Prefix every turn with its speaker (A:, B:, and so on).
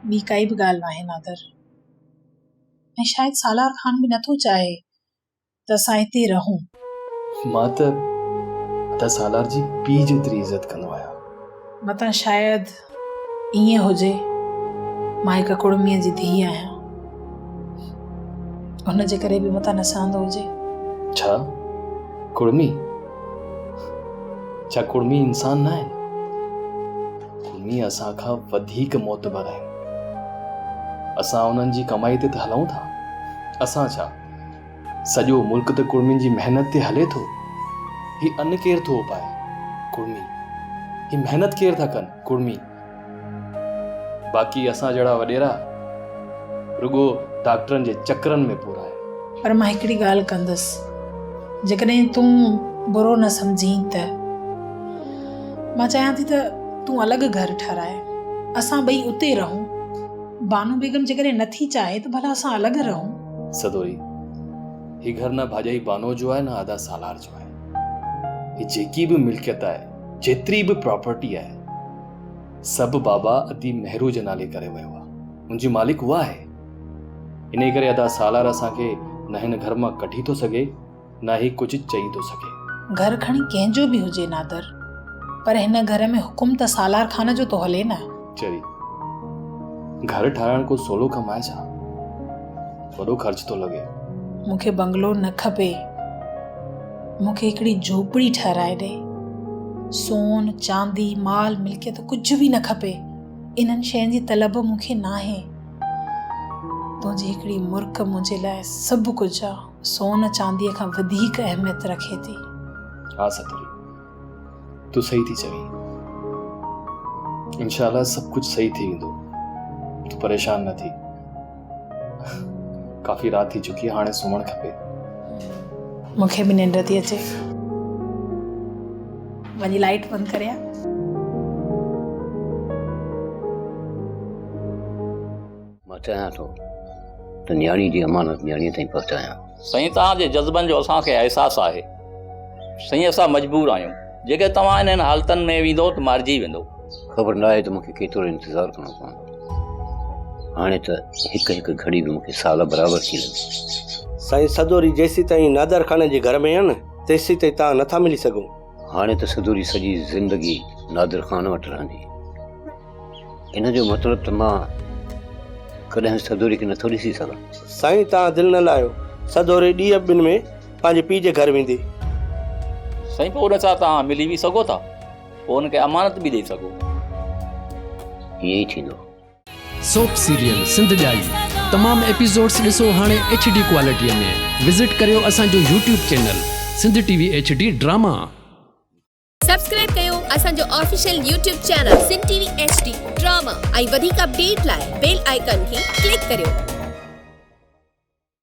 A: ॿी काई बि ॻाल्हि नाहे नादर। ऐं शायदि सालार ख़ान बि नथो चाहे त असां हिते रहूं।
B: मां त सालार जी पीउ जेतिरी इज़त कंदो आहियां।
A: मतां शायदि ईअं हुजे, मां हिकु कुड़मीअ जी धीउ आहियां, हुनजे करे बि मतां न सहंदो हुजे।
B: छा कुड़मी? छा कुड़मी इंसान न आहे? कुड़मी असां खां वधीक मोतबर आहिनि। असां उन्हनि जी कमाई ते त हलूं था। असां छा, सॼो मुल्क त कुड़मियुनि जी महिनत ते हले थो। ही अन्न केरु थो पाए? कुड़मी। ही महिनत केरु था कनि? कुड़मी। बाक़ी असां जहिड़ा वॾेरा रुगो डॉक्टरनि जे चकरनि में पूरा आहिनि।
A: पर मां हिकिड़ी ॻाल्हि कंदसि, जेकॾहिं तूं बुरो न सम्झीं त मां चाहियां थी त तूं अलॻि घर ठाराए, असां ॿई उते रहूं। बानू बेगम जेकॾहिं नथी चाहे त भला असां अलॻि रहूं।
B: सदोरी, ही घर न भाॼाई बानो जो आहे न आदा सालार जो आहे। ही जेकी बि मिल्कियत आहे, जेतिरी बि प्रॉपर्टी आहे, सभु बाबा अदी मेहरू जे नाले करे वियो आहे। मुंहिंजी मालिक उहा आहे। इन करे अदा सालार असांखे न हिन घर मां कढी थो सघे, न ही कुझु चई थो सघे।
A: घर खणी कंहिंजो बि हुजे नादर, पर हिन घर में हुकुम त सालार खान जो तो हले न।
B: चरी, घर ठाराइण को सोलो कम आहे छा? वॾो ख़र्च तो लॻे।
A: मूंखे बंगलो न खपे, मूंखे हिकिड़ी झोपड़ी ठहिराए ॾे। सोन चांदी माल मिल्कियत कुझु बि न खपे। इन्हनि शयुनि जी तलब मूंखे न आहे। तुंहिंजी हिकिड़ी मुर्क मुंहिंजे लाइ सभु कुझु आहे, सोन चांदीअ खां वधीक अहमियत रखे थी।
B: हा सतोरी, तू सही थी चवीं। इंशाल्लाह सब कुछ सही थी वेंदो, तू परेशान न थी। काफ़ी रात थी चुकी है, हाणे सुम्हण खपे।
A: मूंखे बि निंड थी अचे। वञी लाइट बंदि करियां।
C: मां चाहियां थो त न्याणी जी अमानत न्याणीअ ताईं पहुचायां।
D: साईं, तव्हांजे जज़्बनि जो असांखे अहसासु आहे। साईं, असां मजबूर आहियूं। जेके तव्हां इन्हनि हालतनि में वेंदो त मारिजी वेंदो।
C: ख़बर न आहे त मूंखे केतिरो इंतज़ारु करिणो पवंदो। हाणे त हिकु हिकु घड़ी बि मूंखे साल बराबरि थी लॻे।
E: साईं, सदोरी जेसी ताईं नादर खान जे घर में आहे न, तेसी ताईं तव्हां नथा मिली सघो।
C: हाणे त सदोरी सॼी ज़िंदगी नादर खान वटि रहंदी। इन जो मतिलबु त मां कॾहिं सदोरी खे नथो ॾिसी सघां।
E: साईं, तव्हां दिलि न लायो, सदोरी ॾींहं ॿिनि में पंहिंजे पीउ जे घर वेंदी।
D: साईं, पोइ उन सां तव्हां मिली बि सघो था, पोइ हुनखे अमानत बि ॾेई सघो।
C: ईअं ई थींदो।
F: सोप सीरियल सिंध ॼाई तमाम एपिसोड्स ॾिसो हाणे HD क्वालिटीअ में। विज़िट करियो असांजो YouTube channel Sindh TV HD drama.
G: Subscribe कयो असांजो official YouTube channel Sindh TV HD drama ऐं वधीक अपडेट लाइ बेल आइकन खे क्लिक करियो।